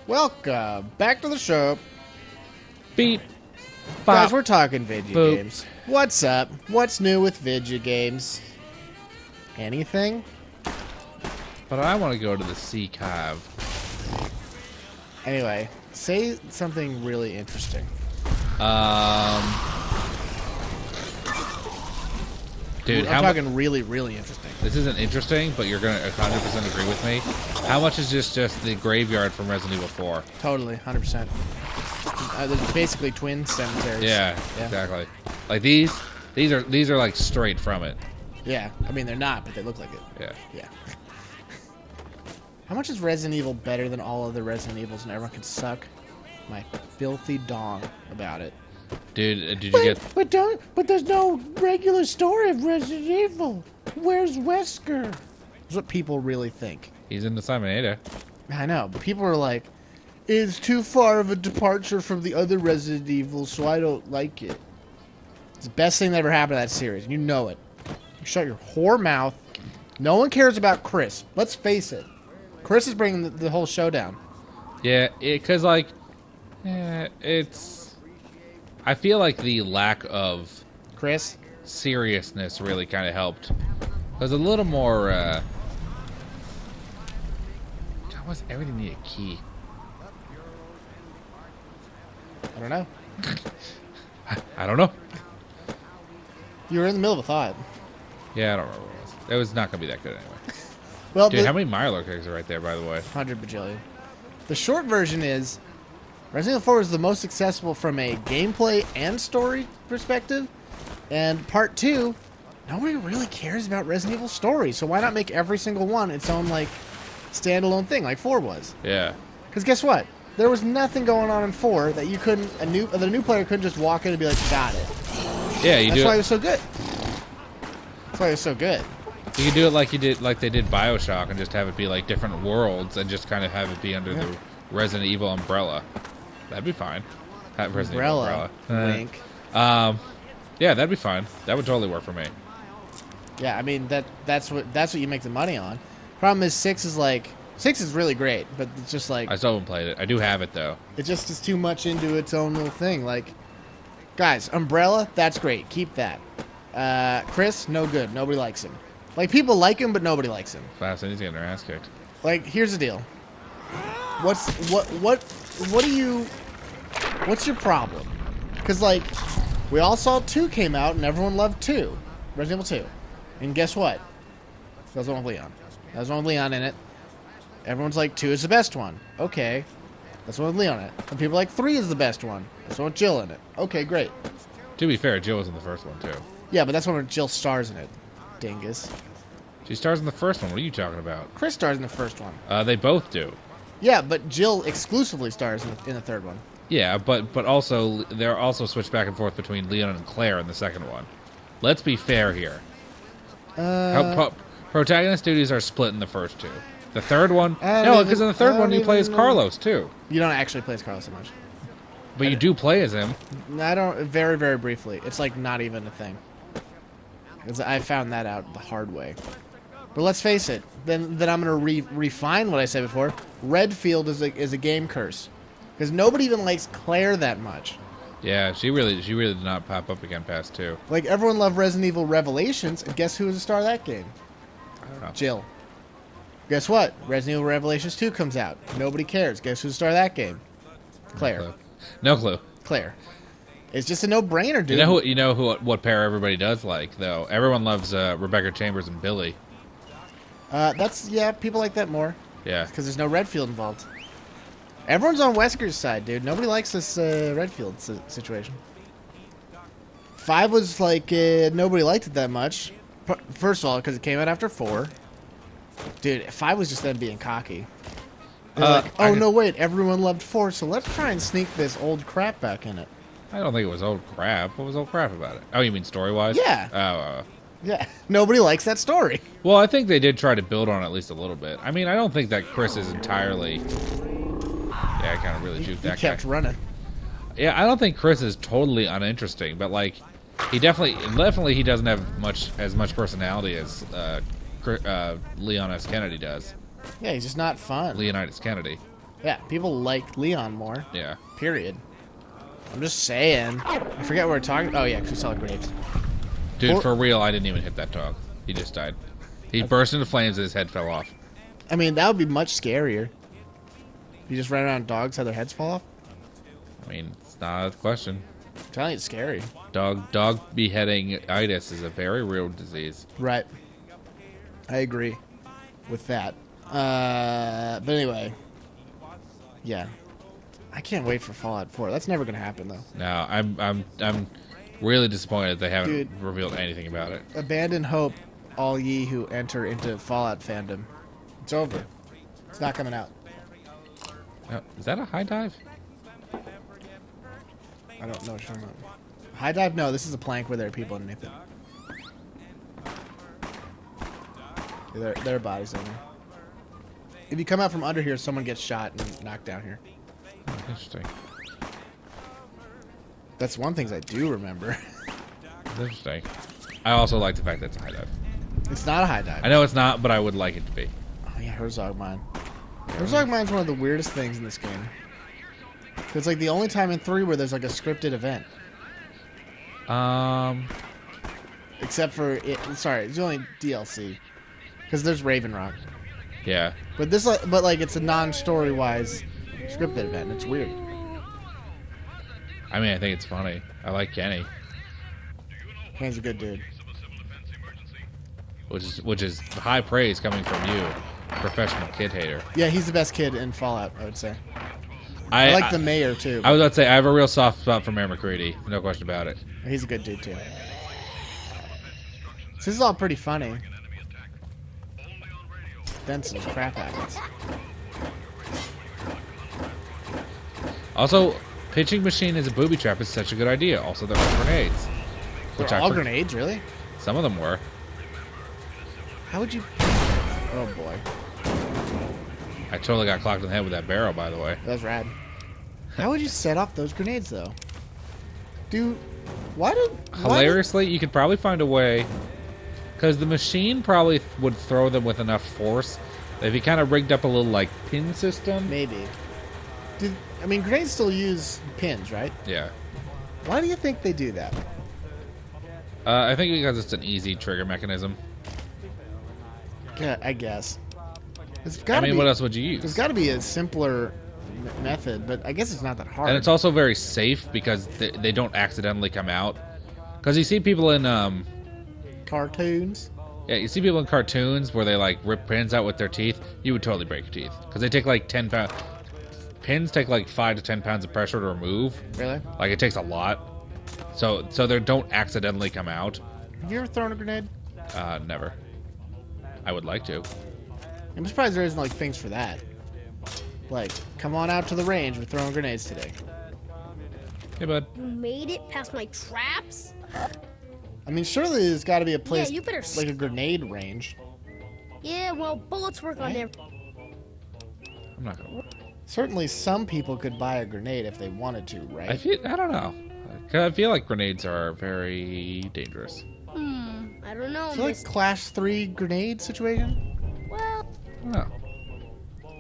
Welcome back to the show. Beep. Guys, we're talking video Boop. games. What's up? What's new with video games? Anything? But I want to go to the sea cave. Anyway, say something really interesting. Dude, I'm talking really, really interesting. This isn't interesting, but you're going to 100% agree with me. How much is this just the graveyard from Resident Evil 4? Totally, 100%. There's basically twin cemeteries. Yeah, exactly. Like these are like straight from it. Yeah, I mean they're not, but they look like it. Yeah. Yeah. How much is Resident Evil better than all other Resident Evils, and everyone can suck my filthy dong about it? Dude, did you get? But there's no regular story of Resident Evil. Where's Wesker? That's what people really think. He's in the Simonetta. I know, but people are like, it's too far of a departure from the other Resident Evil, so I don't like it. It's the best thing that ever happened to that series, and you know it. You shut your whore mouth. No one cares about Chris. Let's face it. Chris is bringing the whole show down. Yeah, because it's. I feel like the lack of Chris? seriousness really kind of helped. There's a little more. God, what's everything need a key? I don't know. I don't know. You were in the middle of a thought. Yeah, I don't remember what it was. It was not going to be that good anyway. Well, Dude, how many Milo characters are right there, by the way? 100 bajillion. The short version is Resident Evil 4 is the most accessible from a gameplay and story perspective. And part 2, nobody really cares about Resident Evil story. So why not make every single one its own, like, standalone thing, like 4 was? Yeah. Because guess what? There was nothing going on in 4 that you couldn't, the new player couldn't just walk in and be like, got it. Yeah, you That's do why it it. was so good. That's why it was so good. You can do it like they did BioShock, and just have it be like different worlds, and just kind of have it be under the Resident Evil umbrella. That'd be fine. Have Resident Evil umbrella. Wink. Yeah, that'd be fine. That would totally work for me. Yeah, I mean that's what you make the money on. Problem is 6 is really great, but it's just like I still haven't played it. I do have it though. it just is too much into its own little thing. Like, guys, Umbrella, that's great. Keep that. Chris, no good. Nobody likes him. Like, people like him, but nobody likes him. Fast, and he's getting their ass kicked. Like, here's the deal. What's your problem? Because, like, we all saw 2 came out and everyone loved 2. Resident Evil 2. And guess what? That was the one with Leon. That was the one with Leon in it. Everyone's like, 2 is the best one. Okay. That's the one with Leon in it. And people are like, 3 is the best one. That's the one with Jill in it. Okay, great. To be fair, Jill was in the first one too. Yeah, but that's one where Jill stars in it. Dingus. She stars in the first one. What are you talking about? Chris stars in the first one. They both do. Yeah, but Jill exclusively stars in the third one. Yeah, but also they're also switched back and forth between Leon and Claire in the second one. Let's be fair here. Protagonist duties are split in the first 2. The third one, no, because in the third one you play as Carlos too. You don't actually play as Carlos so much. But you do play as him. I don't. Very, very briefly. It's like not even a thing. I found that out the hard way. But let's face it. Then I'm going to refine what I said before. Redfield is a game curse because nobody even likes Claire that much. Yeah, she really did not pop up again past 2. Like, everyone loved Resident Evil Revelations, and guess who was the star of that game? I don't know. Jill. Guess what? Resident Evil Revelations 2 comes out. Nobody cares. Guess who's the star of that game? Claire. No clue. Claire. It's just a no-brainer, dude. You know what pair everybody does like though. Everyone loves Rebecca Chambers and Billy. People like that more. Yeah. Because there's no Redfield involved. Everyone's on Wesker's side, dude. Nobody likes this Redfield situation. 5 was like, nobody liked it that much. First of all, because it came out after 4. Dude, 5 was just them being cocky. No, wait, everyone loved 4, so let's try and sneak this old crap back in it. I don't think it was old crap. What was old crap about it? Oh, you mean story-wise? Yeah. Yeah, nobody likes that story. Well, I think they did try to build on it at least a little bit. I mean, I don't think that Chris is entirely... Yeah, I kind of really juked that guy. He kept running. Yeah, I don't think Chris is totally uninteresting, but, like, he definitely he doesn't have as much personality as Leon S. Kennedy does. Yeah, he's just not fun. Leonidas Kennedy. Yeah, people like Leon more. Yeah. Period. I'm just saying. I forget what we're talking. Oh yeah, because we saw grenades. Dude, for real, I didn't even hit that dog. He just died. He burst into flames and his head fell off. I mean, that would be much scarier. You just ran around dogs, had their heads fall off? I mean, it's not a question. I'm telling you, it's scary. Dog beheading-itis is a very real disease. Right. I agree with that. But anyway. Yeah. I can't wait for Fallout 4. That's never going to happen, though. No, I'm really disappointed they haven't Dude. revealed anything about it. Abandon hope, all ye who enter into Fallout fandom. It's over. It's not coming out. Is that a high dive? I don't know what you're talking about. High dive? No, this is a plank where there are people underneath it. Yeah, there are bodies in there. If you come out from under here, someone gets shot and knocked down here. Oh, interesting. That's one thing I do remember. Interesting. I also like the fact that it's a high dive. It's not a high dive. I know it's not, but I would like it to be. Oh yeah, Herzog Mine. Herzog Mine's one of the weirdest things in this game. It's like the only time in 3 where there's like a scripted event. Except for sorry, it's the only DLC. Because there's Raven Rock. Yeah. But it's a non-story wise scripted event. It's weird. I mean, I think it's funny. I like Kenny, Kenny's a good dude. which is high praise coming from you, professional kid hater. Yeah, he's the best kid in Fallout, I would say. I like the mayor too. I was about to say I have a real soft spot for Mayor McCready. No question about it. He's a good dude too. So this is all pretty funny. Then some crap happens. Also, pitching machine as a booby trap is such a good idea. Also, there are grenades. They're all grenades, really? Some of them were. How would you... Oh, boy. I totally got clocked in the head with that barrel, by the way. That was rad. How would you set off those grenades, though? Dude, Hilariously, you could probably find a way... Because the machine probably would throw them with enough force. If you kind of rigged up a little, like, pin system... Maybe. I mean, grenades still use pins, right? Yeah. Why do you think they do that? I think because it's an easy trigger mechanism. Yeah, I guess. What else would you use? There's got to be a simpler method, but I guess it's not that hard. And it's also very safe because they don't accidentally come out. Because you see people in... cartoons? Yeah, you see people in cartoons where they, like, rip pins out with their teeth. You would totally break your teeth. Because they take, like, 10 pounds... Pins take, like, 5 to 10 pounds of pressure to remove. Really? Like, it takes a lot. So they don't accidentally come out. Have you ever thrown a grenade? Never. I would like to. I'm surprised there isn't, like, things for that. Like, come on out to the range. We're throwing grenades today. Hey, bud. You made it past my traps? I mean, surely there's got to be a place, Yeah, you better like a grenade range. Yeah, well, bullets work on there. I'm not gonna... Certainly some people could buy a grenade if they wanted to, right? I don't know. 'Cause I feel like grenades are very dangerous. I don't know. Is it like Class 3 grenade situation? Well, No.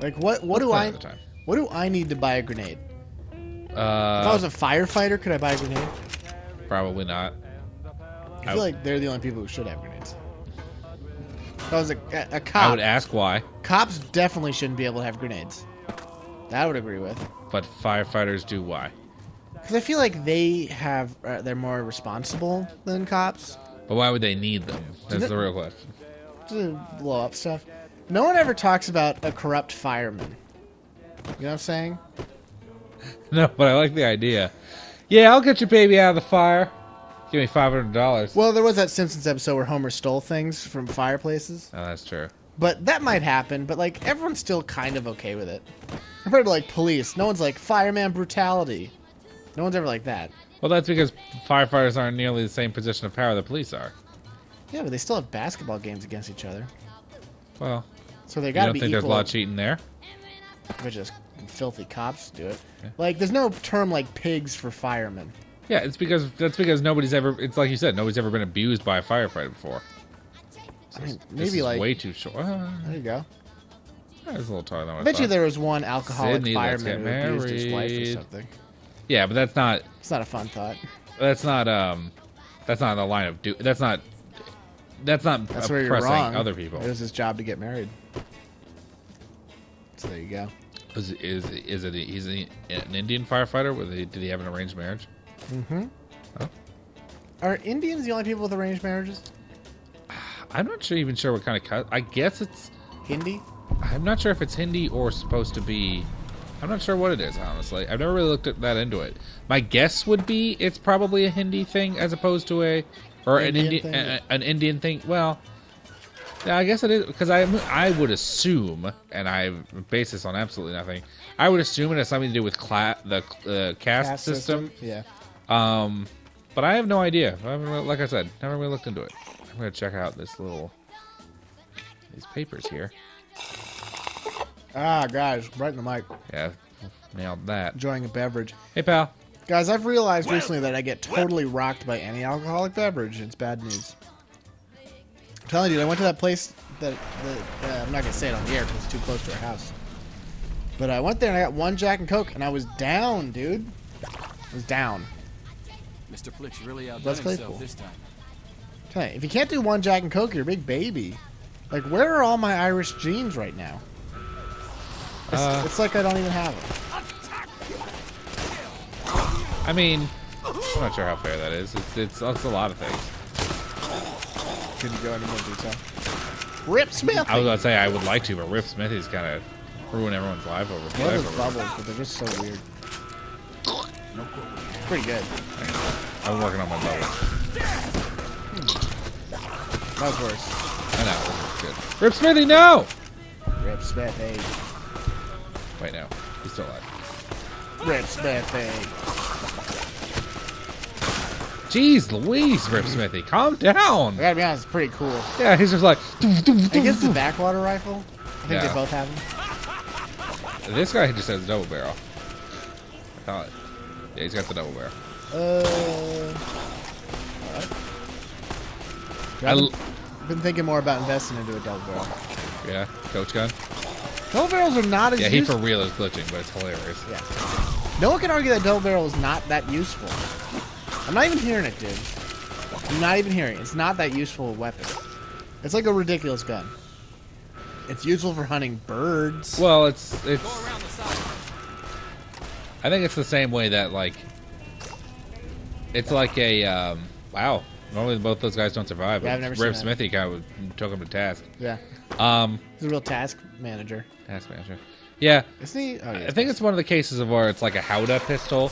Like, what do At the time. what do I need to buy a grenade? If I was a firefighter, could I buy a grenade? Probably not. I feel like they're the only people who should have grenades. If I was a cop, I would ask why, cops definitely shouldn't be able to have grenades. That I would agree with. but firefighters do why. Because I feel like they're more responsible than cops But why would they need them? That's the real question. to blow up stuff. No one ever talks about a corrupt fireman. You know what I'm saying? No, but I like the idea. Yeah, I'll get your baby out of the fire. Give me $500. Well, there was that Simpsons episode where Homer stole things from fireplaces. Oh, that's true. But that might happen, but like everyone's still kind of okay with it. Compared to like police, no one's like fireman brutality. No one's ever like that. Well, that's because firefighters aren't nearly the same position of power that police are. Yeah, but they still have basketball games against each other. Well, So they you gotta don't be think there's a equal. lot of cheating there? But just filthy cops do it. Like there's no term like pigs for firemen. Yeah, that's because nobody's ever. It's like you said, nobody's ever been abused by a firefighter before. So I mean, this maybe is like way too short. there you go. There's a little taller than what I I bet you thought. there was one alcoholic Sydney, let's fireman who get abused his wife or married. something. Yeah, but that's not It's not a fun thought. that's not the line of that's not That's where you're oppressing wrong. other people. It was his job to get married. So there you go. Is it he's an Indian firefighter? Did he have an arranged marriage? Mm-hmm. Oh. Are Indians the only people with arranged marriages? I'm not even sure what kind of I guess it's. Hindi? I'm not sure if it's Hindi or supposed to be. I'm not sure what it is, honestly. I've never really looked at that into it. My guess would be it's probably a Hindi thing as opposed to an Indian thing. Well, yeah, I guess it is because I would assume, and I base this on absolutely nothing. I would assume it has something to do with the caste system. Yeah. But I have no idea. Like I said, never really looked into it. I'm gonna check out these papers here. Ah, guys, right in the mic. Yeah, nailed that. Enjoying a beverage. Hey, pal. Guys, I've realized recently that I get totally rocked by any alcoholic beverage. It's bad news. I'm telling you, I went to that place that I'm not going to say it on the air because it's too close to our house. But I went there and I got one Jack and Coke, and I was down, dude. I was down. Mr. Flick's really outdone Let's play himself pool. this time. Tell you, if you can't do one Jack and Coke, you're a big baby. Like, where are all my Irish jeans right now? It's like I don't even have them. I mean, I'm not sure how fair that is. It's a lot of things. Can you go into more detail? Rip Smithy! I was going to say I would like to, but Rip Smithy's kind of ruining everyone's life over. I love those bubbles, but they're just so weird. Pretty good. I'm working on my bubbles. That was worse. I know. It's good. Rip Smithy, no! Rip Smithy. Wait, no. He's still alive. Rip Smithy. Jeez Louise, Rip Smithy. Calm down. I gotta be honest, it's pretty cool. Yeah, he's just like... I guess the backwater rifle. I think Yeah. they both have them. This guy just has a double barrel. I thought. Yeah, he's got the double barrel. I've been thinking more about investing into a double barrel. Yeah, coach gun. Double barrels are not as Yeah, he useful. for real is glitching, but it's hilarious. Yeah. No one can argue that double barrel is not that useful. I'm not even hearing it, dude. I'm not even hearing it. It's not that useful a weapon. It's like a ridiculous gun. It's useful for hunting birds. Well, it's. I think it's the same way that like. It's like a wow. Normally both those guys don't survive. Yeah, But I've never seen Rip that. Smithy kind of took him to task. Yeah. He's a real task manager. Task manager. Yeah. Isn't he? Oh, yeah. I think it's one of the cases of where it's like a Howdah pistol,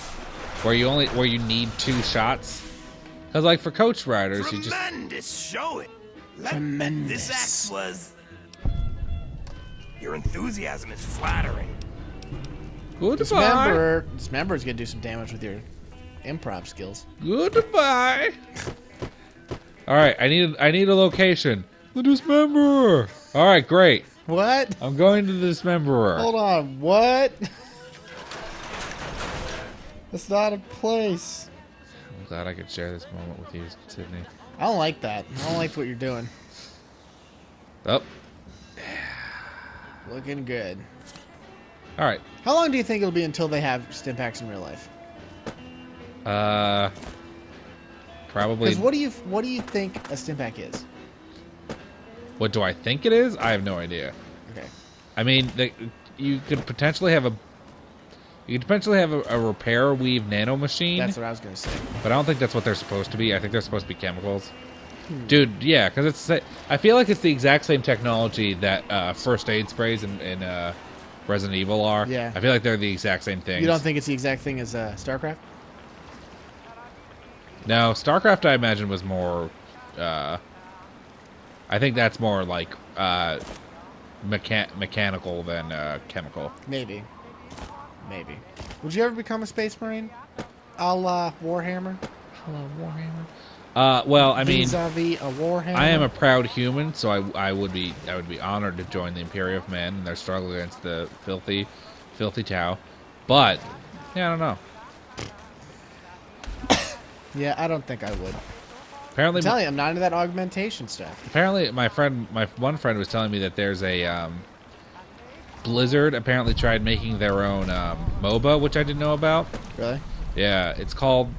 where you need 2 shots. Because like for coach riders, you just Tremendous showing. Tremendous. This act was. Your enthusiasm is flattering. goodbye. Dismember is gonna do some damage with your improv skills. Goodbye. All right, I need a location. The dismemberer. All right, great. What? I'm going to the dismemberer. Hold on. What? That's not a place. I'm glad I could share this moment with you, Sydney. I don't like that. I don't like what you're doing. Oh, Looking good. all right. How long do you think it'll be until they have stimpaks in real life? Probably. Because what do you think a stimpak is? What do I think it is? I have no idea. Okay. I mean, you could potentially have a repair weave nano machine. That's what I was gonna say. But I don't think that's what they're supposed to be. I think they're supposed to be chemicals. Dude, yeah, because I feel like it's the exact same technology that first aid sprays in Resident Evil are. Yeah. I feel like they're the exact same thing. You don't think it's the exact thing as StarCraft? No, StarCraft I imagine was more... I think that's more like mechanical than chemical. Maybe. Would you ever become a space marine? A la Warhammer? Well, I mean, Vis-a-vis a Warhammer? I am a proud human, so I would be honored to join the Imperium of Men in their struggle against the filthy Tau. But yeah, I don't know. Yeah, I don't think I would. Apparently, I'm telling you, I'm not into that augmentation stuff. my one friend was telling me that there's a Blizzard apparently tried making their own MOBA, which I didn't know about. Really? Yeah, it's called...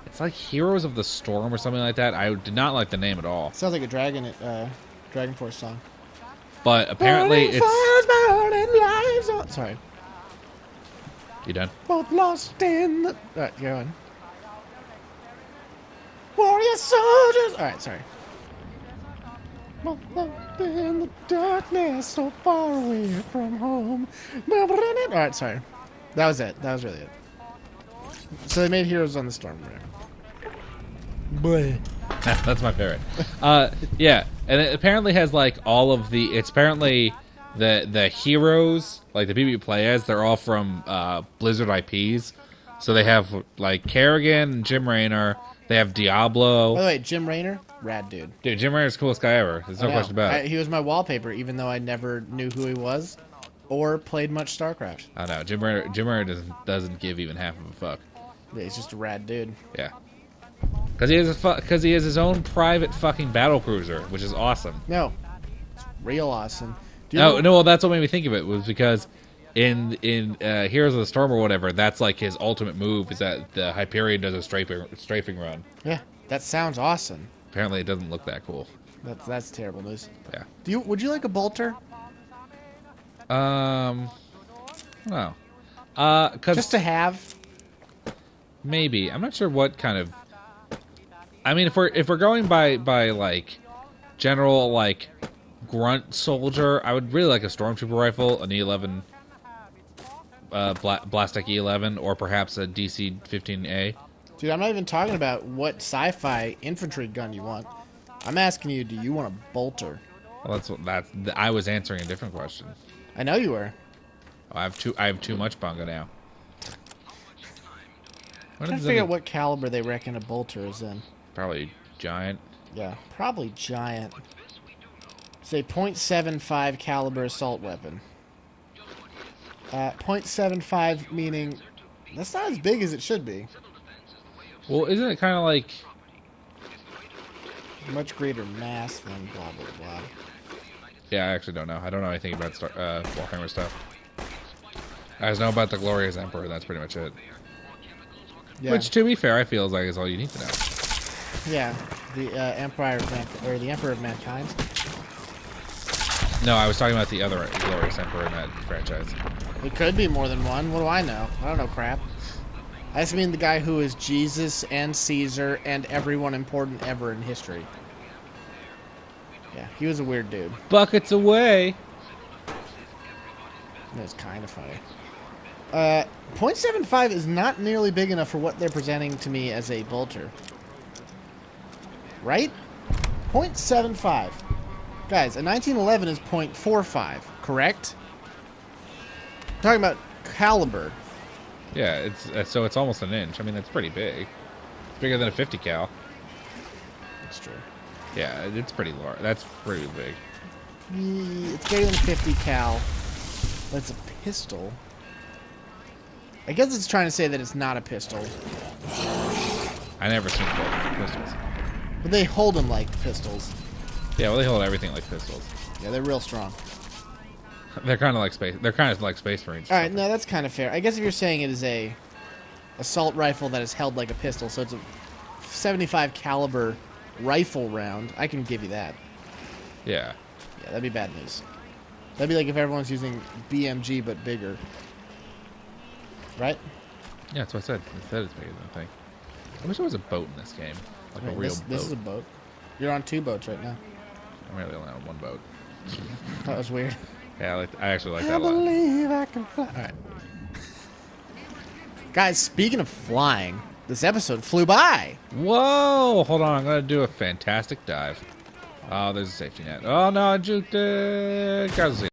It's like Heroes of the Storm or something like that. I did not like the name at all. Sounds like a Dragon Force song. But apparently it's... Sorry. You done? Both lost in the... Alright, go on. Warrior soldiers! Alright, sorry. Both lost in the darkness, so far away from home. Alright, sorry. That was it. That was really it. So they made Heroes on the Storm. Boy. That's my favorite. Yeah, and it apparently has like all of the... It's apparently the heroes, like the people you play as, they're all from Blizzard IPs. So they have like Kerrigan and Jim Raynor. They have Diablo. By the way, Jim Raynor, rad dude. Dude, Jim Raynor's the coolest guy ever. There's no question about it. He was my wallpaper, even though I never knew who he was or played much StarCraft. I know. Jim Raynor doesn't give even half of a fuck. Yeah, he's just a rad dude. Yeah. Because he has his own private fucking battle cruiser, which is awesome. No, it's real awesome. No, well, that's what made me think of it, was because in Heroes of the Storm or whatever, that's like his ultimate move, is that the Hyperion does a strafing run. Yeah, that sounds awesome. Apparently, it doesn't look that cool. That's terrible news. Yeah. Would you like a bolter? No. Just to have. Maybe. I'm not sure what kind of... I mean, if we're going by like general like grunt soldier, I would really like a stormtrooper rifle, an E11 Blastech E11, or perhaps a DC-15A. Dude, I'm not even talking about what sci-fi infantry gun you want. I'm asking you, do you want a bolter? Well, I was answering a different question. I know you were. Oh, I have too much bunga now. I'm trying to figure out what caliber they reckon a bolter is in. Probably giant. Yeah, probably giant. Say .75 caliber assault weapon. .75 meaning that's not as big as it should be. Well, isn't it kind of like much greater mass than blah blah blah? Yeah, I actually don't know. I don't know anything about Warhammer stuff. I just know about the Glorious Emperor. That's pretty much it. Yeah. Which, to be fair, I feel is all you need to know. Yeah, the the Emperor of Mankind. No, I was talking about the other Glorious Emperor in that franchise. It could be more than one. What do I know? I don't know crap. I just mean the guy who is Jesus and Caesar and everyone important ever in history. Yeah, he was a weird dude. Buckets away. That was kind of funny. .75 is not nearly big enough for what they're presenting to me as a bolter. Right? .75. Guys, a 1911 is .45, correct? I'm talking about caliber. Yeah, so it's almost an inch. I mean, that's pretty big. It's bigger than a 50 cal. That's true. Yeah, it's pretty large. That's pretty big. It's bigger than 50 cal. That's a pistol. I guess it's trying to say that it's not a pistol. I never seen pistols. But they hold them like pistols. Yeah, well, they hold everything like pistols. Yeah, they're real strong. They're kind of like space. They're kind of like Space Marines. All right, no, that's kind of fair. I guess if you're saying it is a assault rifle that is held like a pistol, so it's a 75 caliber rifle round, I can give you that. Yeah. Yeah, that'd be bad news. That'd be like if everyone's using BMG but bigger. Right? Yeah, that's what I said. I said it's bigger than a thing. I wish there was a boat in this game. Like a real boat. This is a boat. You're on 2 boats right now. I'm really only on 1 boat. That was weird. Yeah, I actually like that a lot. I believe I can fly. All right. Guys, speaking of flying, this episode flew by. Whoa! Hold on, I'm going to do a fantastic dive. Oh, there's a safety net. Oh, no, I juked it. Guys,